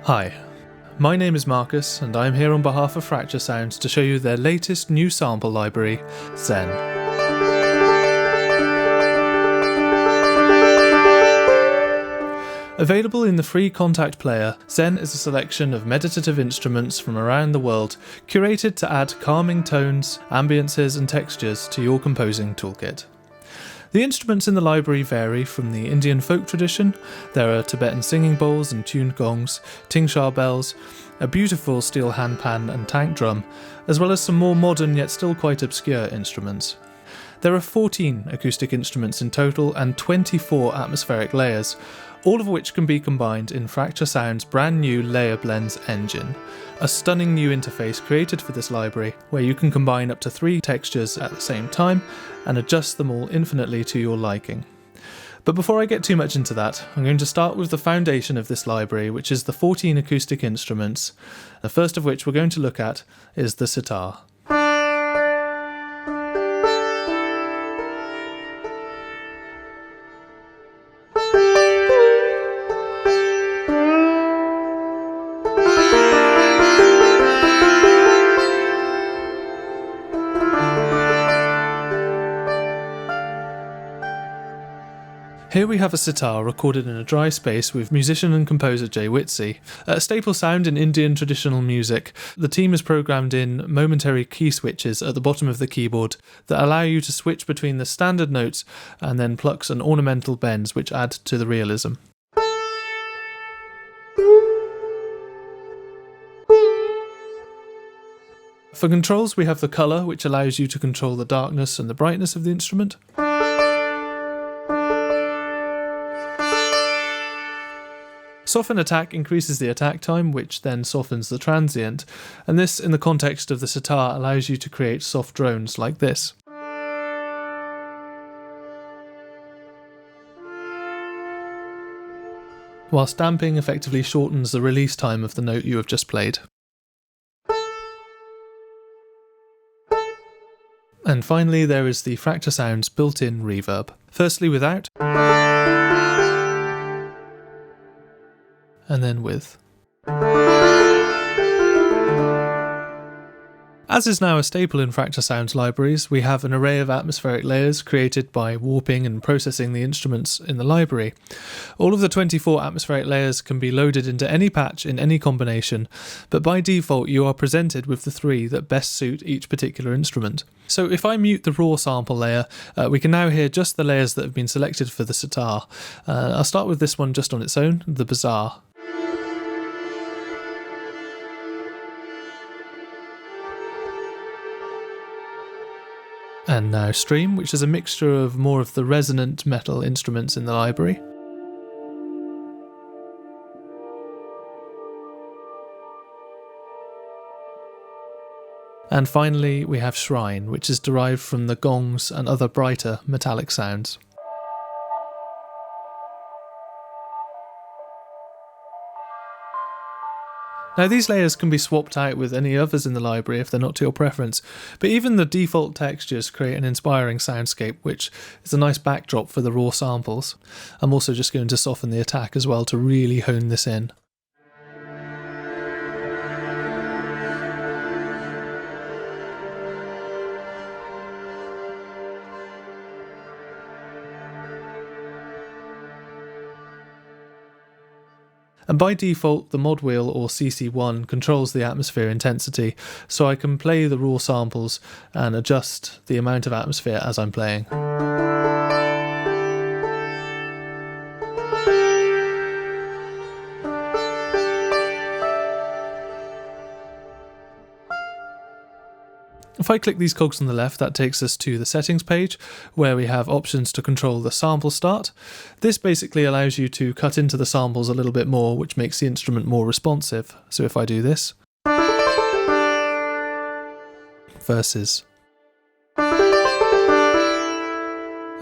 Hi, my name is Marcus and I'm here on behalf of Fracture Sounds to show you their latest new sample library, Zen. Available in the free Kontakt player, Zen is a selection of meditative instruments from around the world, curated to add calming tones, ambiences and textures to your composing toolkit. The instruments in the library vary from the Indian folk tradition. There are Tibetan singing bowls and tuned gongs, Tingsha bells, a beautiful steel handpan and tank drum, as well as some more modern yet still quite obscure instruments. There are 14 acoustic instruments in total and 24 atmospheric layers, all of which can be combined in Fracture Sound's brand new Layer Blends engine, a stunning new interface created for this library where you can combine up to 3 textures at the same time and adjust them all infinitely to your liking. But before I get too much into that, I'm going to start with the foundation of this library, which is the 14 acoustic instruments, the first of which we're going to look at is the sitar. Here we have a sitar recorded in a dry space with musician and composer Jay Whitsey. A staple sound in Indian traditional music, the team has programmed in momentary key switches at the bottom of the keyboard that allow you to switch between the standard notes and then plucks and ornamental bends which add to the realism. For controls we have the colour, which allows you to control the darkness and the brightness of the instrument. Soften attack increases the attack time, which then softens the transient, and this, in the context of the sitar, allows you to create soft drones like this. Whilst damping effectively shortens the release time of the note you have just played. And finally there is the Fracture Sounds built-in reverb. Firstly without, and then with. As is now a staple in Fracture Sounds libraries, we have an array of atmospheric layers created by warping and processing the instruments in the library. All of the 24 atmospheric layers can be loaded into any patch in any combination, but by default you are presented with the 3 that best suit each particular instrument. So if I mute the raw sample layer, we can now hear just the layers that have been selected for the sitar. I'll start with this one just on its own, the bazaar. And now Stream, which is a mixture of more of the resonant metal instruments in the library. And finally we have Shrine, which is derived from the gongs and other brighter metallic sounds. Now these layers can be swapped out with any others in the library if they're not to your preference, but even the default textures create an inspiring soundscape, which is a nice backdrop for the raw samples. I'm also just going to soften the attack as well to really hone this in. And by default, the mod wheel or CC1 controls the atmosphere intensity, so I can play the raw samples and adjust the amount of atmosphere as I'm playing. If I click these cogs on the left, that takes us to the settings page, where we have options to control the sample start. This basically allows you to cut into the samples a little bit more, which makes the instrument more responsive. So if I do this, versus.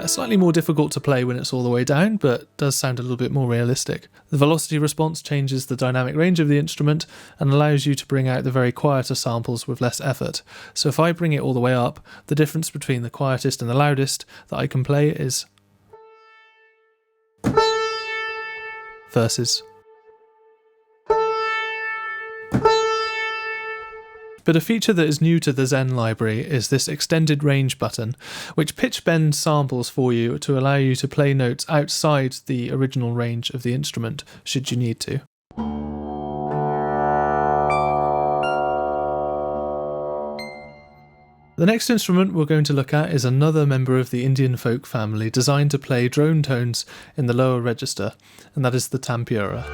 Slightly more difficult to play when it's all the way down, but does sound a little bit more realistic. The velocity response changes the dynamic range of the instrument and allows you to bring out the very quieter samples with less effort. So if I bring it all the way up, the difference between the quietest and the loudest that I can play is versus. But a feature that is new to the Zen library is this extended range button, which pitch bends samples for you to allow you to play notes outside the original range of the instrument, should you need to. The next instrument we're going to look at is another member of the Indian folk family designed to play drone tones in the lower register, and that is the Tanpura.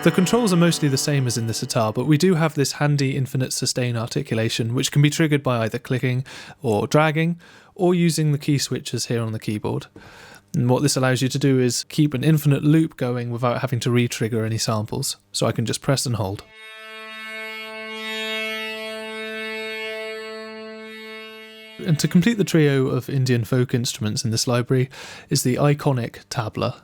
The controls are mostly the same as in the sitar, but we do have this handy infinite sustain articulation, which can be triggered by either clicking or dragging, or using the key switches here on the keyboard. And what this allows you to do is keep an infinite loop going without having to re-trigger any samples, so I can just press and hold. And to complete the trio of Indian folk instruments in this library is the iconic tabla.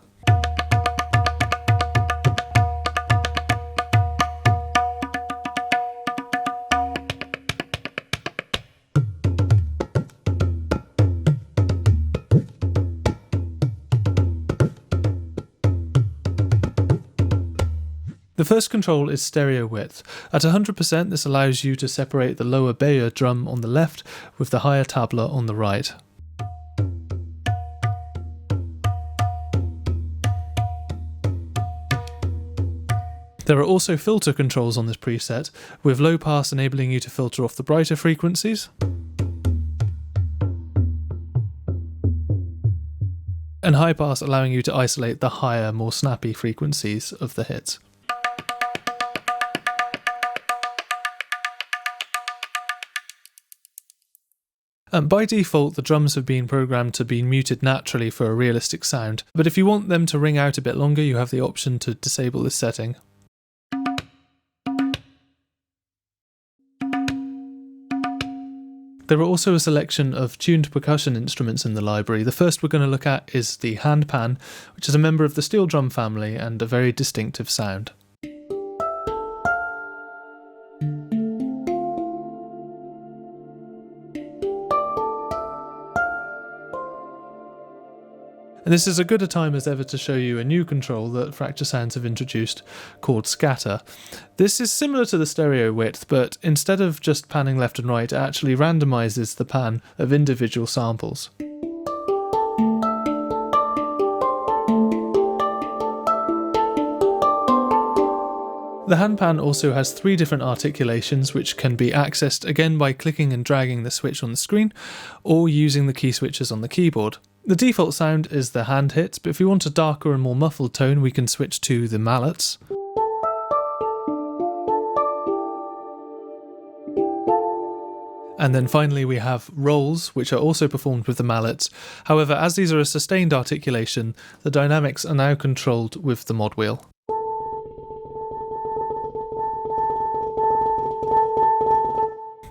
The first control is stereo width. At 100%, this allows you to separate the lower Bayer drum on the left with the higher tabla on the right. There are also filter controls on this preset, with low pass enabling you to filter off the brighter frequencies, and high pass allowing you to isolate the higher, more snappy frequencies of the hits. By default, the drums have been programmed to be muted naturally for a realistic sound, but if you want them to ring out a bit longer, you have the option to disable this setting. There are also a selection of tuned percussion instruments in the library. The first we're going to look at is the Handpan, which is a member of the steel drum family and a very distinctive sound. And this is as good a time as ever to show you a new control that Fracture Sounds have introduced called Scatter. This is similar to the stereo width, but instead of just panning left and right, it actually randomizes the pan of individual samples. The Handpan also has 3 different articulations which can be accessed again by clicking and dragging the switch on the screen or using the key switches on the keyboard. The default sound is the hand hits, but if we want a darker and more muffled tone we can switch to the mallets. And then finally we have rolls, which are also performed with the mallets. However, as these are a sustained articulation, the dynamics are now controlled with the mod wheel.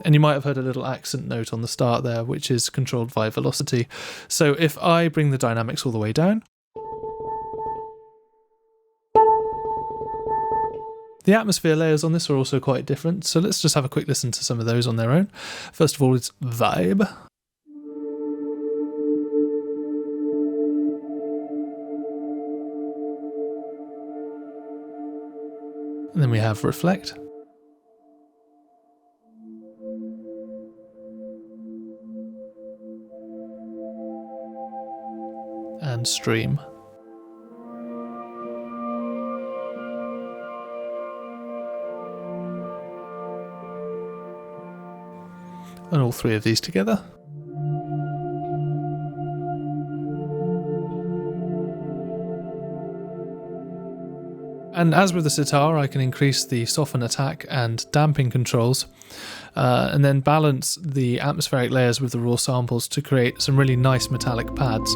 And you might have heard a little accent note on the start there, which is controlled via velocity. So if I bring the dynamics all the way down, the atmosphere layers on this are also quite different, so let's just have a quick listen to some of those on their own. First of all, it's Vibe. And then we have Reflect. And Stream. And all 3 of these together. And as with the sitar, I can increase the soften, attack and damping controls, and then balance the atmospheric layers with the raw samples to create some really nice metallic pads.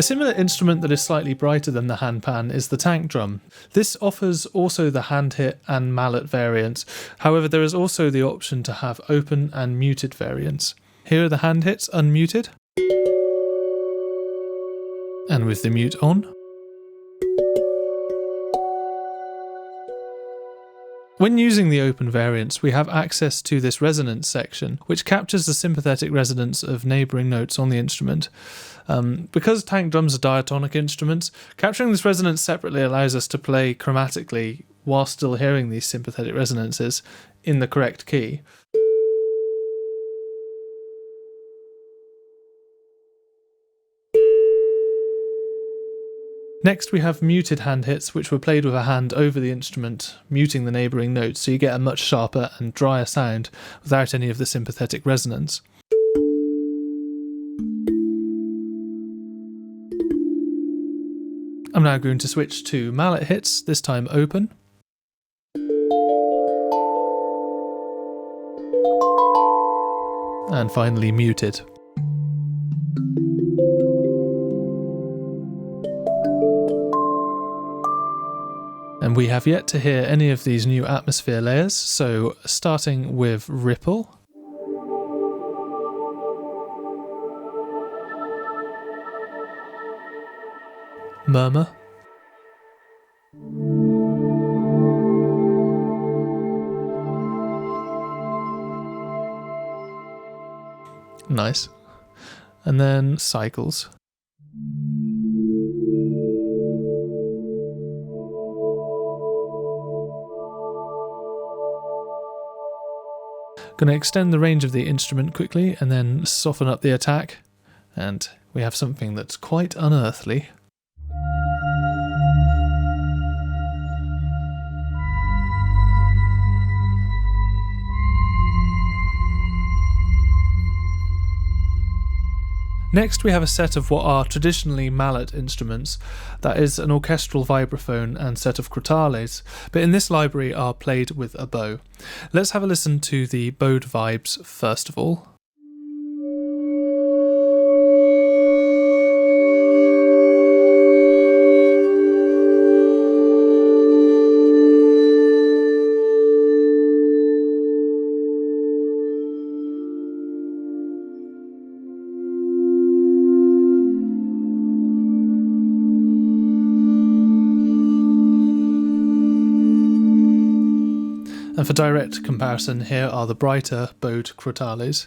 similar instrument that is slightly brighter than the handpan is the tank drum. This offers also the hand hit and mallet variants. However, there is also the option to have open and muted variants. Here are the hand hits unmuted, and with the mute on. When using the open variants, we have access to this resonance section, which captures the sympathetic resonance of neighbouring notes on the instrument. Because tank drums are diatonic instruments, capturing this resonance separately allows us to play chromatically while still hearing these sympathetic resonances in the correct key. Next we have muted hand hits, which were played with a hand over the instrument, muting the neighbouring notes, so you get a much sharper and drier sound without any of the sympathetic resonance. I'm now going to switch to mallet hits, this time open. And finally muted. And we have yet to hear any of these new atmosphere layers, so starting with ripple. Murmur. Nice. And then cycles. Going to extend the range of the instrument quickly and then soften up the attack, and we have something that's quite unearthly. Next we have a set of what are traditionally mallet instruments, that is an orchestral vibraphone and set of crotales, but in this library are played with a bow. Let's have a listen to the bowed vibes first of all. And for direct comparison, here are the brighter bowed crotales.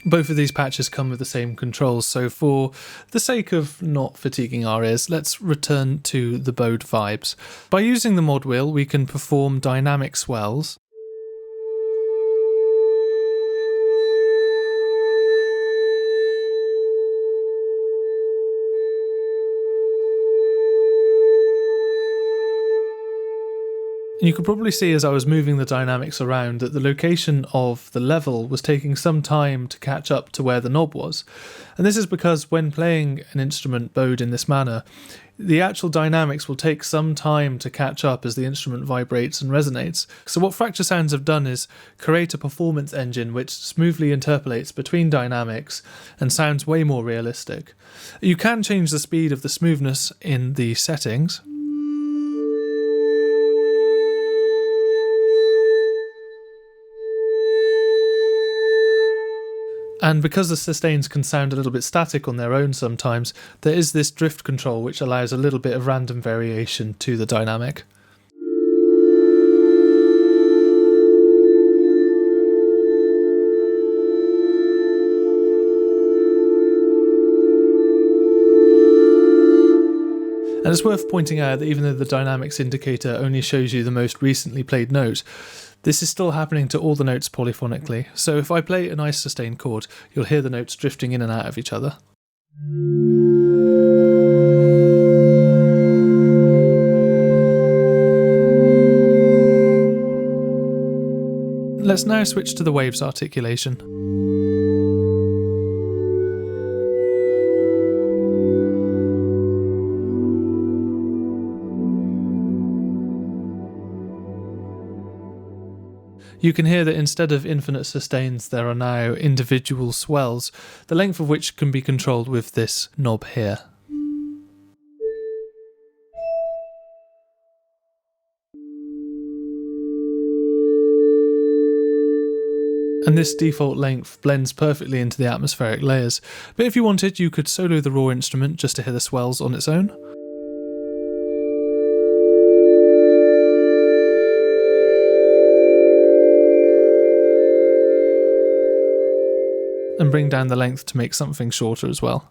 Both of these patches come with the same controls, so for the sake of not fatiguing our ears, let's return to the bowed vibes. By using the mod wheel, we can perform dynamic swells. And you could probably see as I was moving the dynamics around that the location of the level was taking some time to catch up to where the knob was. And this is because when playing an instrument bowed in this manner, the actual dynamics will take some time to catch up as the instrument vibrates and resonates. So what Fracture Sounds have done is create a performance engine which smoothly interpolates between dynamics and sounds way more realistic. You can change the speed of the smoothness in the settings. And because the sustains can sound a little bit static on their own sometimes, there is this drift control which allows a little bit of random variation to the dynamic. And it's worth pointing out that even though the dynamics indicator only shows you the most recently played note, this is still happening to all the notes polyphonically. So if I play a nice sustained chord, you'll hear the notes drifting in and out of each other. Let's now switch to the waves articulation. You can hear that instead of infinite sustains there are now individual swells, the length of which can be controlled with this knob here. And this default length blends perfectly into the atmospheric layers, but if you wanted you could solo the raw instrument just to hear the swells on its own. And bring down the length to make something shorter as well.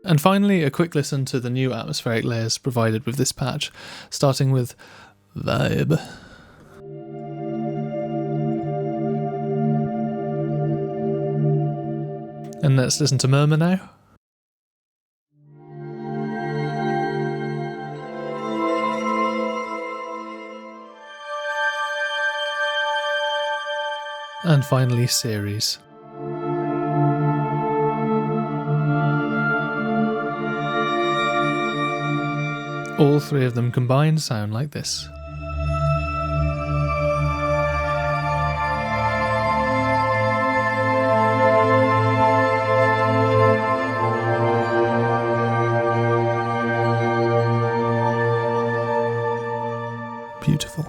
And finally, a quick listen to the new atmospheric layers provided with this patch, starting with Vibe. And let's listen to Murmur now. And finally, Series. All three of them combined sound like this. Beautiful.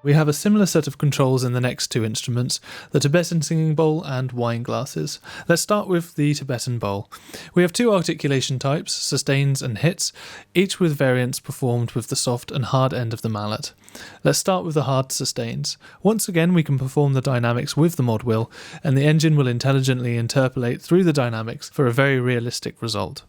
We have a similar set of controls in the next two instruments, the Tibetan singing bowl and wine glasses. Let's start with the Tibetan bowl. We have two articulation types, sustains and hits, each with variants performed with the soft and hard end of the mallet. Let's start with the hard sustains. Once again we can perform the dynamics with the mod wheel, and the engine will intelligently interpolate through the dynamics for a very realistic result.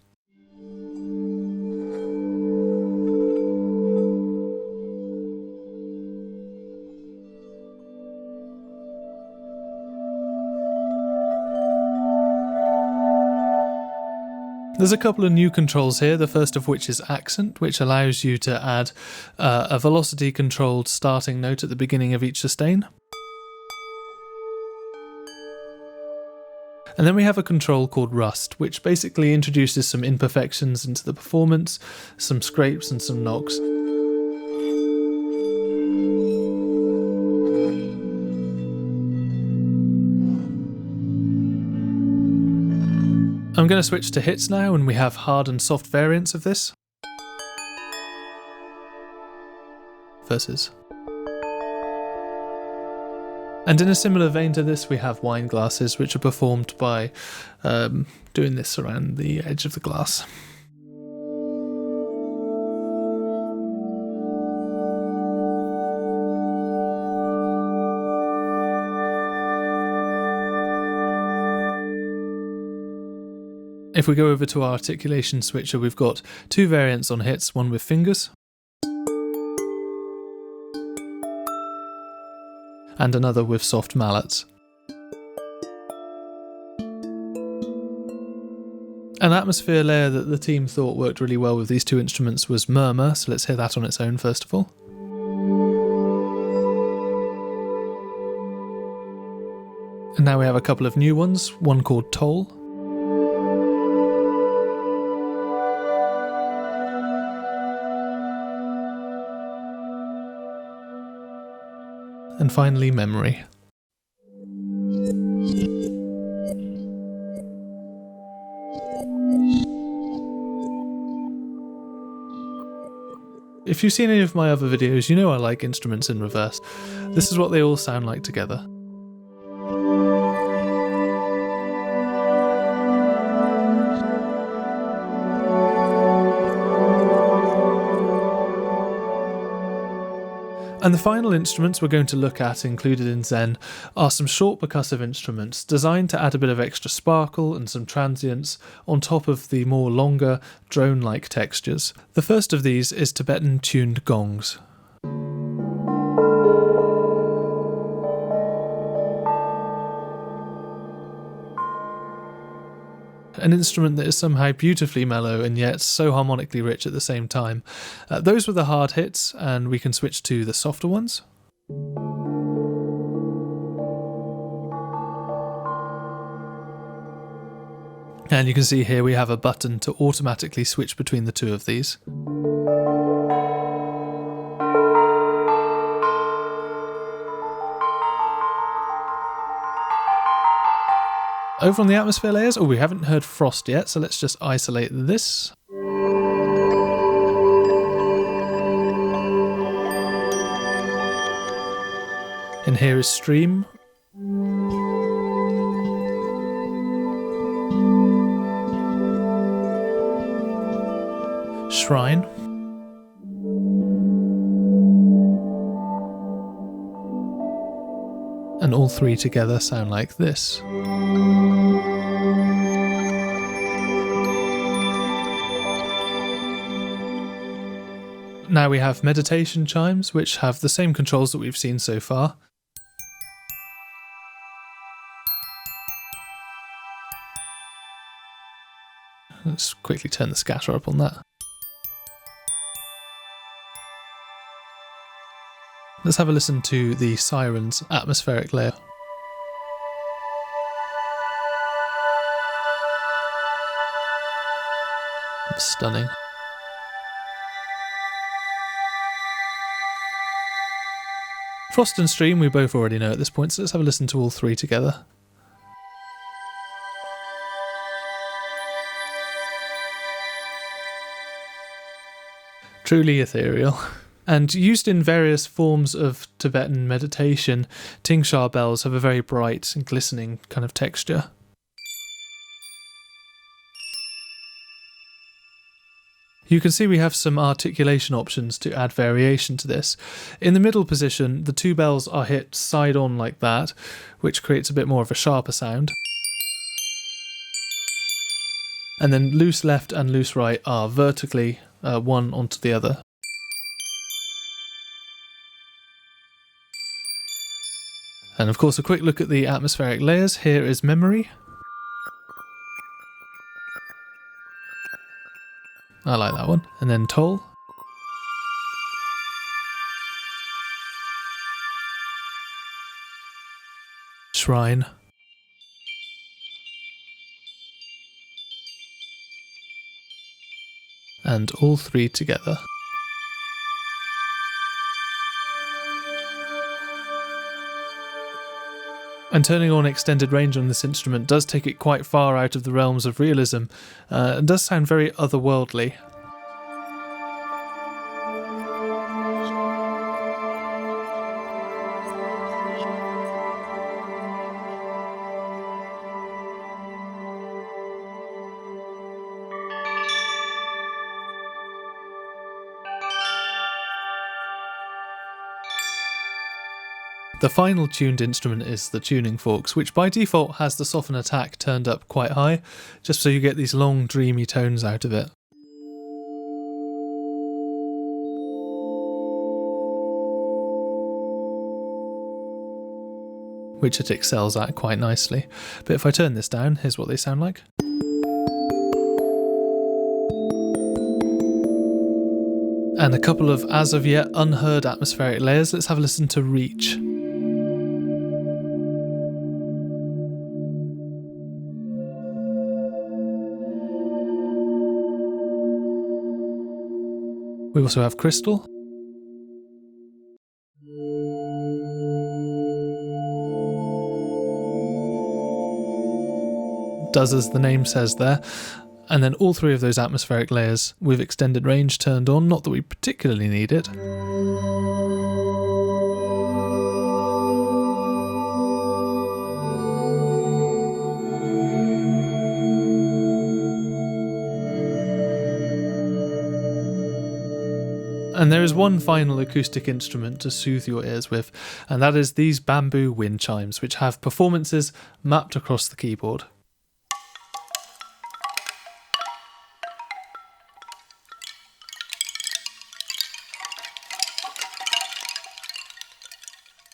There's a couple of new controls here, the first of which is Accent, which allows you to add a velocity controlled starting note at the beginning of each sustain. And then we have a control called Rust, which basically introduces some imperfections into the performance, some scrapes and some knocks. I'm going to switch to hits now, and we have hard and soft variants of this. Versus. And in a similar vein to this, we have wine glasses, which are performed by doing this around the edge of the glass. If we go over to our articulation switcher, we've got two variants on hits, one with fingers and another with soft mallets. An atmosphere layer that the team thought worked really well with these two instruments was Murmur, so let's hear that on its own first of all. And now we have a couple of new ones, one called Toll. And finally, Memory. If you've seen any of my other videos, you know I like instruments in reverse. This is what they all sound like together. And the final instruments we're going to look at included in Zen are some short percussive instruments designed to add a bit of extra sparkle and some transients on top of the more longer drone-like textures. The first of these is Tibetan tuned gongs. An instrument that is somehow beautifully mellow and yet so harmonically rich at the same time. Those were the hard hits, and we can switch to the softer ones. And you can see here we have a button to automatically switch between the two of these. Over on the atmosphere layers, we haven't heard frost yet, so let's just isolate this. And here is stream. Shrine. And all three together sound like this. Now we have meditation chimes, which have the same controls that we've seen so far. Let's quickly turn the scatter up on that. Let's have a listen to the siren's atmospheric layer. Stunning. Frost and stream we both already know at this point, so let's have a listen to all three together. Truly ethereal. And used in various forms of Tibetan meditation, Tingsha bells have a very bright and glistening kind of texture. You can see we have some articulation options to add variation to this. In the middle position, the two bells are hit side on like that, which creates a bit more of a sharper sound. And then loose left and loose right are vertically one onto the other. And of course, a quick look at the atmospheric layers. Here is memory. I like that one. And then toll. Shrine. And all three together. And turning on extended range on this instrument does take it quite far out of the realms of realism, and does sound very otherworldly. The final tuned instrument is the tuning forks, which by default has the soften attack turned up quite high, just so you get these long dreamy tones out of it. Which it excels at quite nicely. But if I turn this down, here's what they sound like. And a couple of as of yet unheard atmospheric layers. Let's have a listen to Reach. We also have Crystal. Does as the name says there. And then all three of those atmospheric layers with extended range turned on, not that we particularly need it. And there is one final acoustic instrument to soothe your ears with, and that is these bamboo wind chimes, which have performances mapped across the keyboard.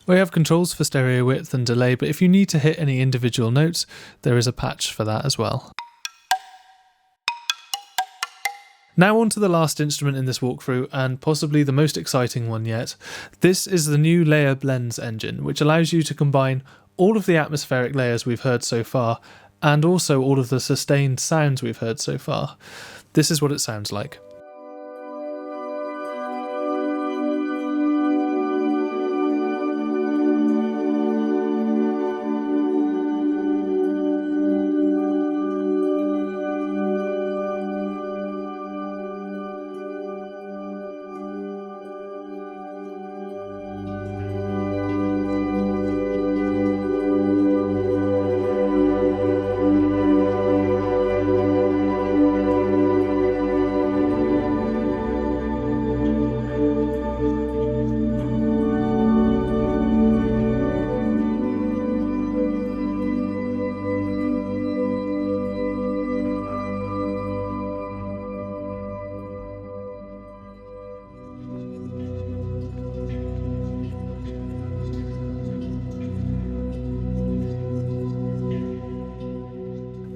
We have controls for stereo width and delay, but if you need to hit any individual notes, there is a patch for that as well. Now on to the last instrument in this walkthrough, and possibly the most exciting one yet. This is the new Layer Blends engine, which allows you to combine all of the atmospheric layers we've heard so far, and also all of the sustained sounds we've heard so far. This is what it sounds like.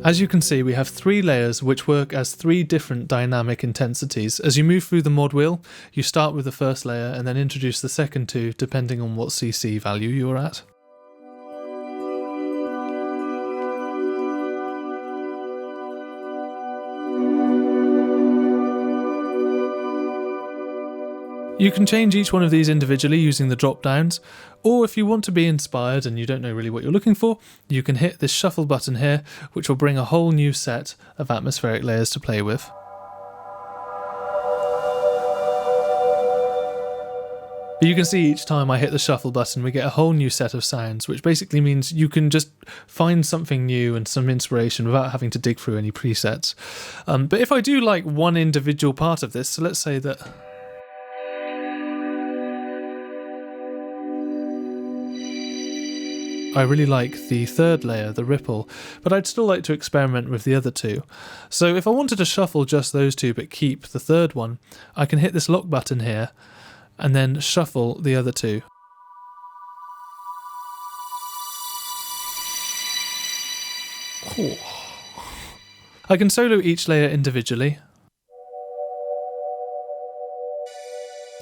As you can see, we have 3 layers which work as 3 different dynamic intensities. As you move through the mod wheel, you start with the first layer and then introduce the second 2 depending on what CC value you're at. You can change each one of these individually using the drop downs, or if you want to be inspired and you don't know really what you're looking for, you can hit this shuffle button here, which will bring a whole new set of atmospheric layers to play with. But you can see each time I hit the shuffle button we get a whole new set of sounds, which basically means you can just find something new and some inspiration without having to dig through any presets. But if I do like one individual part of this, so let's say that I really like the third layer, the ripple, but I'd still like to experiment with the other 2. So if I wanted to shuffle just those 2 but keep the third one, I can hit this lock button here and then shuffle the other 2. Oh. I can solo each layer individually,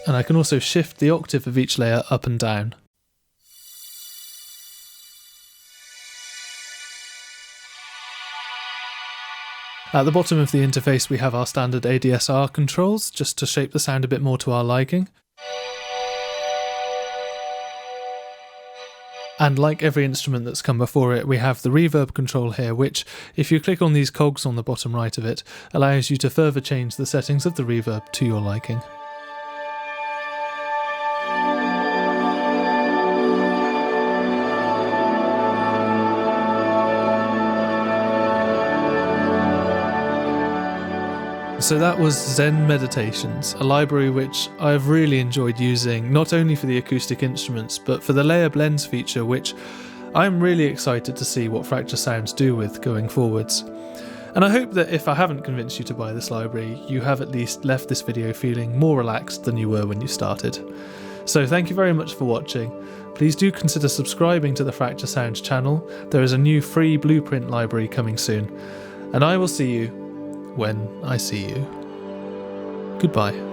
and I can also shift the octave of each layer up and down. At the bottom of the interface we have our standard ADSR controls, just to shape the sound a bit more to our liking. And like every instrument that's come before it, we have the reverb control here, which, if you click on these cogs on the bottom right of it, allows you to further change the settings of the reverb to your liking. So that was Zen Meditations, a library which I've really enjoyed using, not only for the acoustic instruments, but for the layer blends feature, which I'm really excited to see what Fracture Sounds do with going forwards. And I hope that if I haven't convinced you to buy this library, you have at least left this video feeling more relaxed than you were when you started. So thank you very much for watching. Please do consider subscribing to the Fracture Sounds channel. There is a new free blueprint library coming soon. And I will see you when I see you. Goodbye.